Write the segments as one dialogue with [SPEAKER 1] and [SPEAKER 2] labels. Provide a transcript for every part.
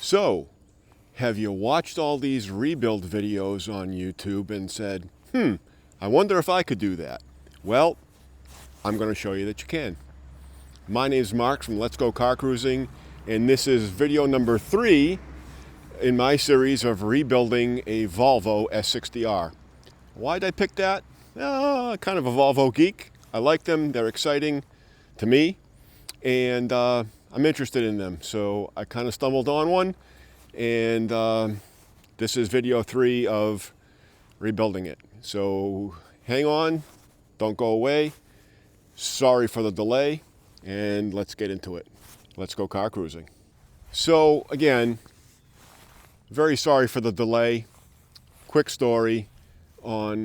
[SPEAKER 1] So, have you watched all these rebuild videos on YouTube and said, I wonder if I could do that? Well, I'm going to show you that you can. My name is Mark from Let's Go Car Cruising, and this is video number 3 in my series of rebuilding a Volvo S60R. Why did I pick that? Kind of a Volvo geek. I like them. They're exciting to me, and I'm interested in them. So I kind of stumbled on one, and this is video 3 of rebuilding it. So hang on, don't go away. Sorry for the delay, and let's get into it. Let's go car cruising. So again, very sorry for the delay. Quick story. On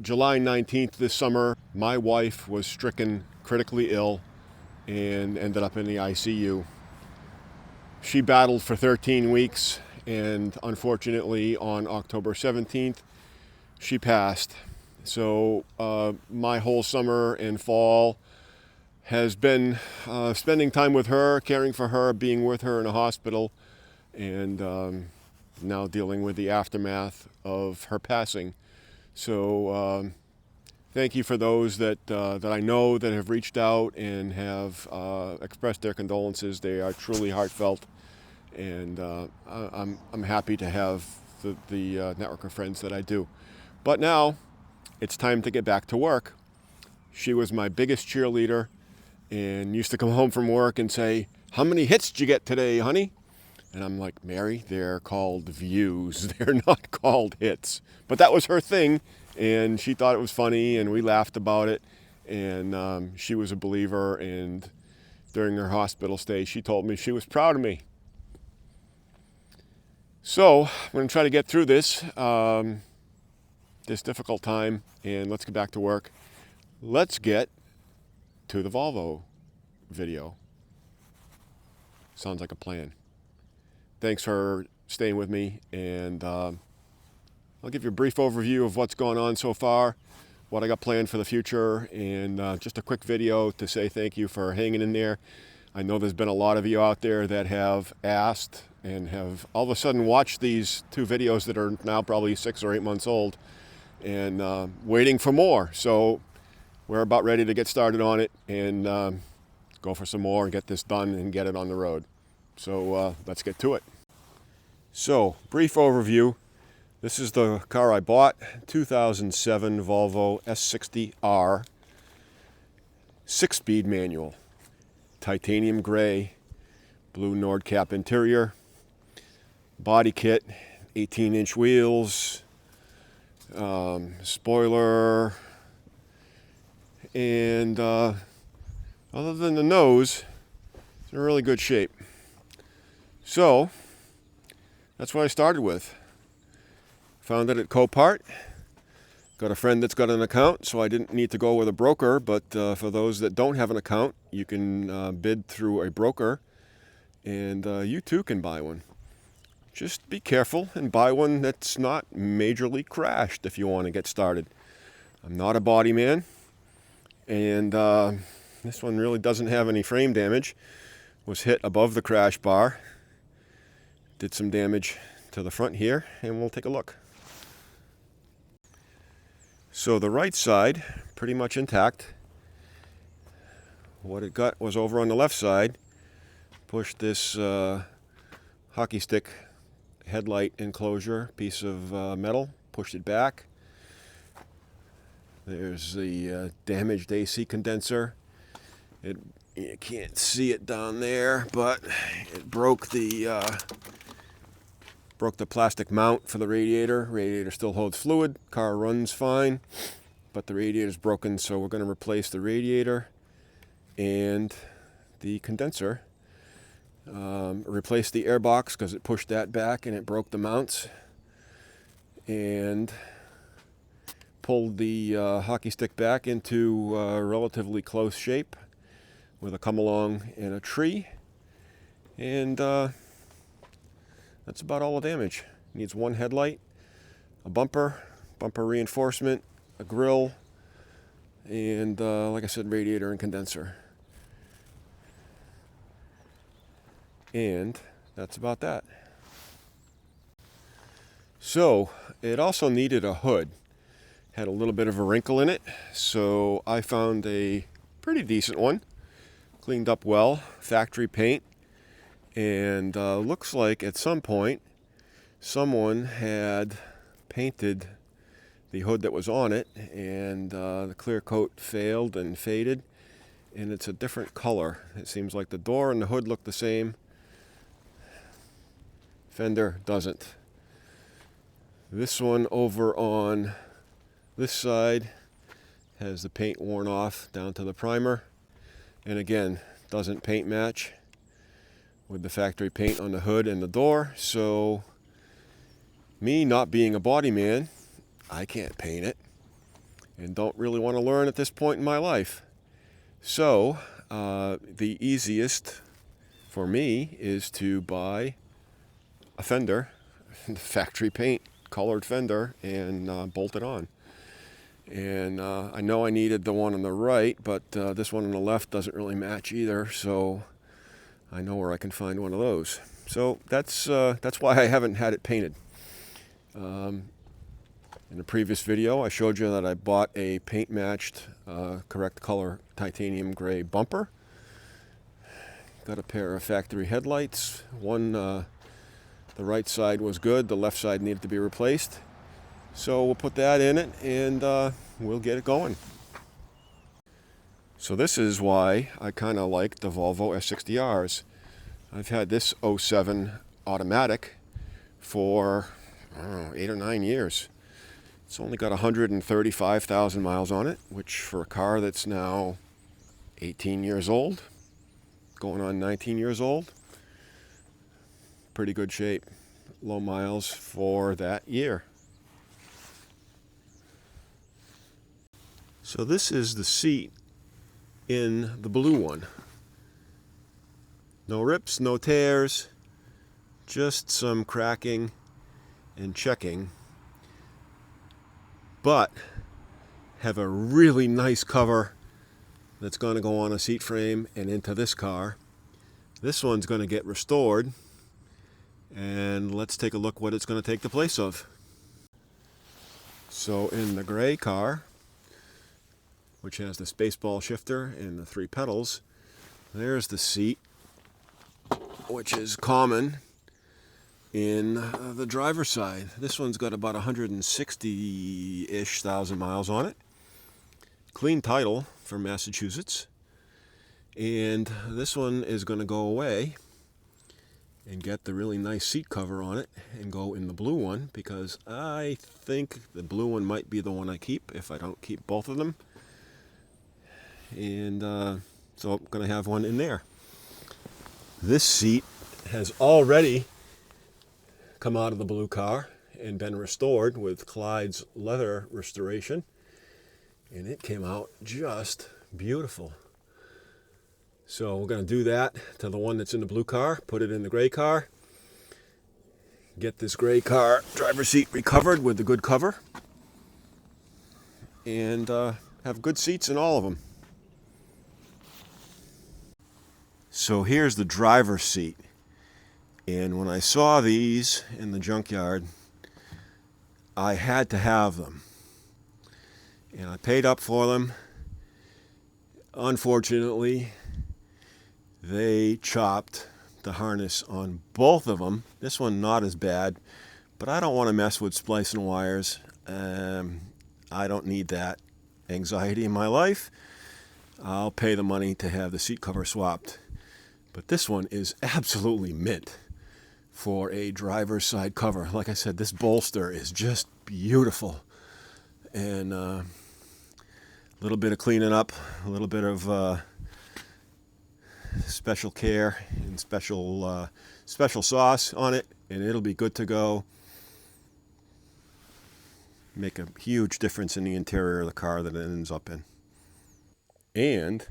[SPEAKER 1] July 19th this summer, my wife was stricken critically ill and ended up in the ICU. She battled for 13 weeks, and unfortunately on October 17th, she passed. So my whole summer and fall has been spending time with her, caring for her, being with her in a hospital, and now dealing with the aftermath of her passing. So thank you for those that I know that have reached out and have expressed their condolences. They are truly heartfelt, and I'm happy to have the network of friends that I do. But now it's time to get back to work. She was my biggest cheerleader and used to come home from work and say, "How many hits did you get today, honey?" And I'm like, "Mary, they're called views. They're not called hits." But that was her thing, and she thought it was funny, and we laughed about it. And she was a believer, and during her hospital stay, she told me she was proud of me. So I'm going to try to get through this difficult time, and let's get back to work. Let's get to the Volvo video. Sounds like a plan. Thanks for staying with me, and I'll give you a brief overview of what's going on so far, what I got planned for the future, and just a quick video to say thank you for hanging in there. I know there's been a lot of you out there that have asked and have all of a sudden watched these 2 videos that are now probably 6 or 8 months old and waiting for more. So we're about ready to get started on it and go for some more and get this done and get it on the road. So let's get to it. So, brief overview. This is the car I bought, 2007 Volvo S60R, 6-speed manual, titanium gray, blue Nordcap interior, body kit, 18-inch wheels, spoiler, and other than the nose, it's in really good shape. So that's what I started with. Found it at Copart. Got a friend that's got an account, so I didn't need to go with a broker, but for those that don't have an account, you can bid through a broker, and you too can buy one. Just be careful and buy one that's not majorly crashed if you want to get started. I'm not a body man, and this one really doesn't have any frame damage. Was hit above the crash bar. Did some damage to the front here, and we'll take a look. So the right side, pretty much intact. What it got was over on the left side. Pushed this hockey stick headlight enclosure piece of metal, pushed it back. There's the damaged AC condenser. You can't see it down there, but it broke the plastic mount for the radiator. Radiator still holds fluid. Car runs fine, but the radiator's broken, so we're going to replace the radiator and the condenser. Replace the airbox because it pushed that back and it broke the mounts, and pulled the hockey stick back into relatively close shape with a come along and a tree, and that's about all the damage. Needs one headlight, a bumper reinforcement, a grill, and like I said, radiator and condenser. And that's about that. So it also needed a hood. Had a little bit of a wrinkle in it, so I found a pretty decent one. Cleaned up well, factory paint, and looks like at some point someone had painted the hood that was on it, and the clear coat failed and faded, and it's a different color. It seems like the door and the hood look the same. Fender doesn't. This one over on this side has the paint worn off down to the primer, and again, doesn't paint match with the factory paint on the hood and the door. So me not being a body man, I can't paint it and don't really want to learn at this point in my life. So the easiest for me is to buy a fender, factory paint colored fender, and bolt it on. And I know I needed the one on the right, but this one on the left doesn't really match either, so I know where I can find one of those. So that's why I haven't had it painted. In the previous video, I showed you that I bought a paint-matched, correct color titanium gray bumper. Got a pair of factory headlights. One, the right side was good, the left side needed to be replaced. So we'll put that in it, and we'll get it going. So this is why I kind of like the Volvo S60Rs. I've had this '07 automatic for, I don't know, 8 or 9 years. It's only got 135,000 miles on it, which for a car that's now 18 years old, going on 19 years old, pretty good shape. Low miles for that year. So this is the seat in the blue one. No rips, no tears, just some cracking and checking. But have a really nice cover that's going to go on a seat frame and into this car. This one's going to get restored, and let's take a look what it's going to take the place of. So in the gray car, which has the spaceball shifter and the 3 pedals, there's the seat, which is common in the driver's side. This one's got about 160-ish thousand miles on it. Clean title from Massachusetts. And this one is going to go away and get the really nice seat cover on it and go in the blue one, because I think the blue one might be the one I keep if I don't keep both of them. And so I'm going to have one in there. This seat has already come out of the blue car and been restored with Clyde's leather restoration, and it came out just beautiful. So we're going to do that to the one that's in the blue car, put it in the gray car, get this gray car driver's seat recovered with the good cover, and have good seats in all of them. So here's the driver's seat. And when I saw these in the junkyard, I had to have them. And I paid up for them. Unfortunately, they chopped the harness on both of them. This one not as bad, but I don't want to mess with splicing wires. I don't need that anxiety in my life. I'll pay the money to have the seat cover swapped. But this one is absolutely mint for a driver's side cover. Like I said, this bolster is just beautiful. And a little bit of cleaning up, a little bit of special care and special sauce on it, and it'll be good to go. Make a huge difference in the interior of the car that it ends up in. And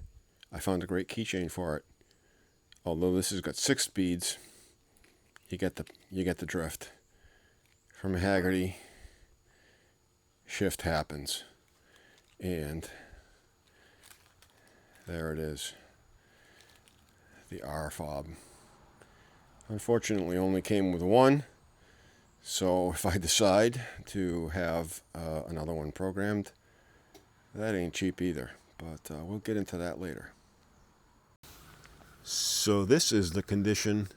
[SPEAKER 1] I found a great keychain for it. Although this has got 6 speeds, you get the drift. From Haggerty, shift happens, and there it is, the R fob. Unfortunately, only came with one, So if I decide to have another one programmed, that ain't cheap either, but we'll get into that later. So this is the condition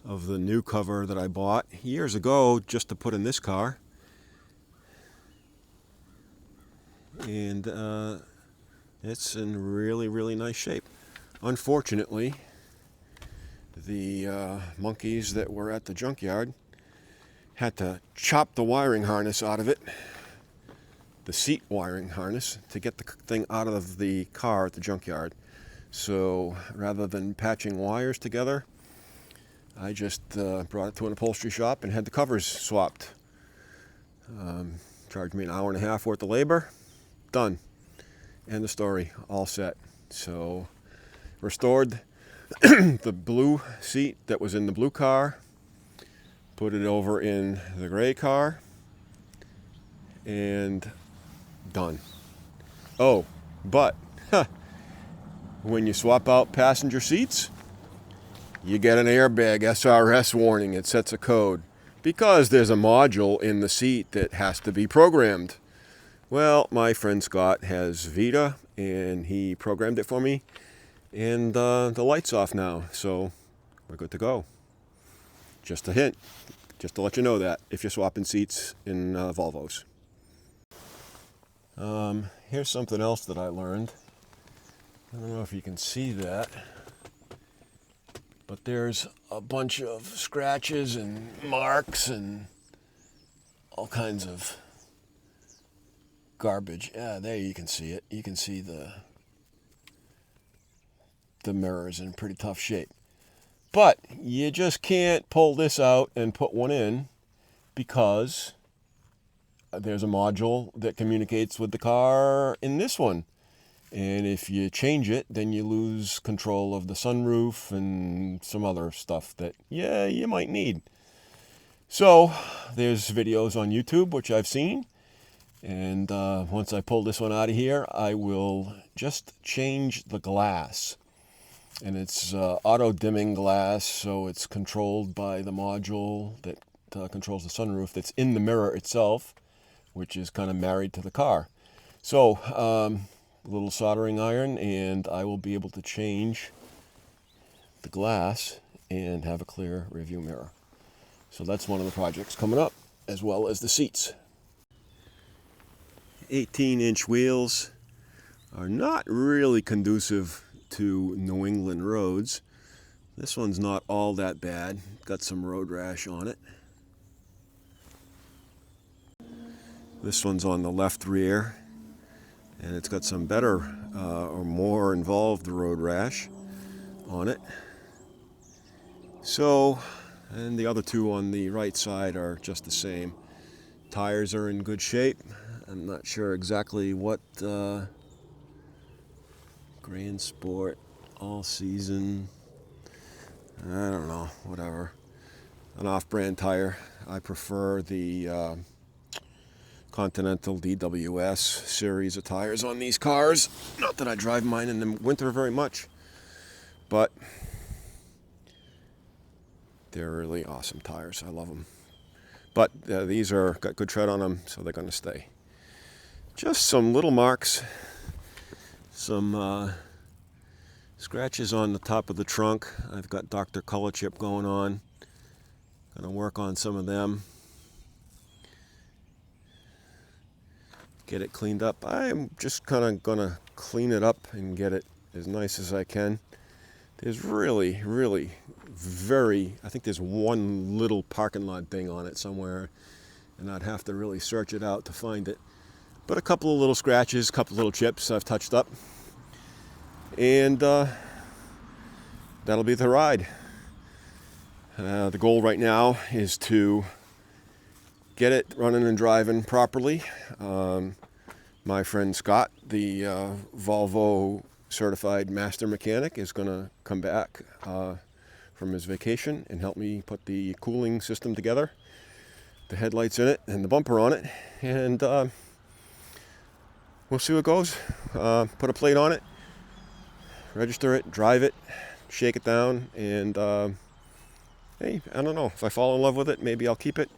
[SPEAKER 1] of the new cover that I bought years ago just to put in this car. And it's in really, really nice shape. Unfortunately, the monkeys that were at the junkyard had to chop the wiring harness out of it, the seat wiring harness, to get the thing out of the car at the junkyard. So rather than patching wires together, I just brought it to an upholstery shop and had the covers swapped. Charged me an hour and a half worth of labor. Done. End of story. All set. So restored the blue seat that was in the blue car, put it over in the gray car, and done. Oh, but when you swap out passenger seats, you get an airbag SRS warning. It sets a code because there's a module in the seat that has to be programmed. Well, my friend Scott has Vita, and he programmed it for me, and the light's off now, so we're good to go. Just a hint, just to let you know that if you're swapping seats in Volvos. Here's something else that I learned. I don't know if you can see that, but there's a bunch of scratches and marks and all kinds of garbage. Yeah, there you can see it. You can see the mirror's in pretty tough shape. But you just can't pull this out and put one in because there's a module that communicates with the car in this one. And if you change it, then you lose control of the sunroof and some other stuff that, yeah, you might need. So there's videos on YouTube, which I've seen. And once I pull this one out of here, I will just change the glass. And it's auto-dimming glass, so it's controlled by the module that controls the sunroof that's in the mirror itself, which is kind of married to the car. So a little soldering iron, and I will be able to change the glass and have a clear rearview mirror. So that's one of the projects coming up, as well as the seats. 18-inch wheels are not really conducive to New England roads. This one's not all that bad. Got some road rash on it. This one's on the left rear, and it's got some better or more involved road rash on it. So, and the other two on the right side are just the same. Tires are in good shape. I'm not sure exactly what Grand Sport, all season, I don't know, whatever. An off-brand tire. I prefer the Continental DWS series of tires on these cars. Not that I drive mine in the winter very much, but they're really awesome tires. I love them. But these are got good tread on them, so they're going to stay. Just some little marks, some scratches on the top of the trunk. I've got Dr. Color Chip going on. Going to work on some of them. Get it cleaned up. I'm just kind of going to clean it up and get it as nice as I can. There's really, really I think there's one little parking lot thing on it somewhere, and I'd have to really search it out to find it. But a couple of little scratches, a couple of little chips I've touched up. And that'll be the ride. The goal right now is to get it running and driving properly. My friend Scott, the Volvo certified master mechanic, is going to come back from his vacation and help me put the cooling system together, the headlights in it and the bumper on it, and we'll see what goes. Put a plate on it, register it, drive it, shake it down, and hey, I don't know. If I fall in love with it, maybe I'll keep it.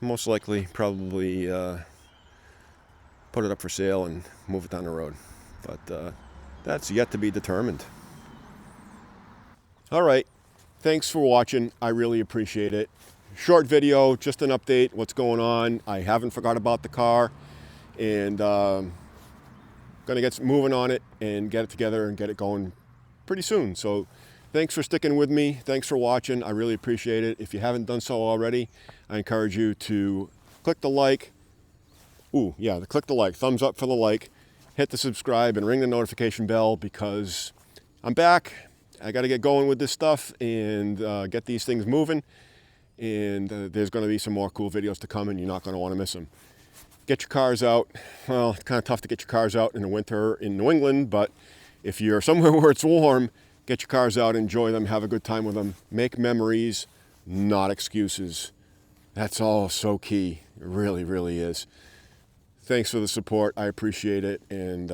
[SPEAKER 1] most likely probably put it up for sale and move it down the road. But that's yet to be determined. All right, thanks for watching. I really appreciate it. Short video, just an update, what's going on. I haven't forgot about the car, and gonna get moving on it and get it together and get it going pretty soon. So thanks for sticking with me. Thanks for watching. I really appreciate it. If you haven't done so already, I encourage you to click the like. Click the like, thumbs up for the like, hit the subscribe and ring the notification bell, because I'm back. I got to get going with this stuff and get these things moving. And there's going to be some more cool videos to come, and you're not going to want to miss them. Get your cars out. Well, it's kind of tough to get your cars out in the winter in New England, but if you're somewhere where it's warm, get your cars out, enjoy them, have a good time with them. Make memories, not excuses. That's all so key. It really, really is. Thanks for the support. I appreciate it. And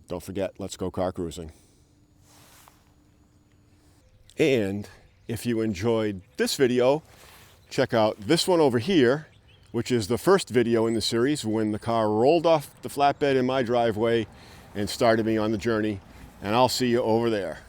[SPEAKER 1] don't forget, let's go car cruising. And if you enjoyed this video, check out this one over here, which is the first video in the series when the car rolled off the flatbed in my driveway and started me on the journey. And I'll see you over there.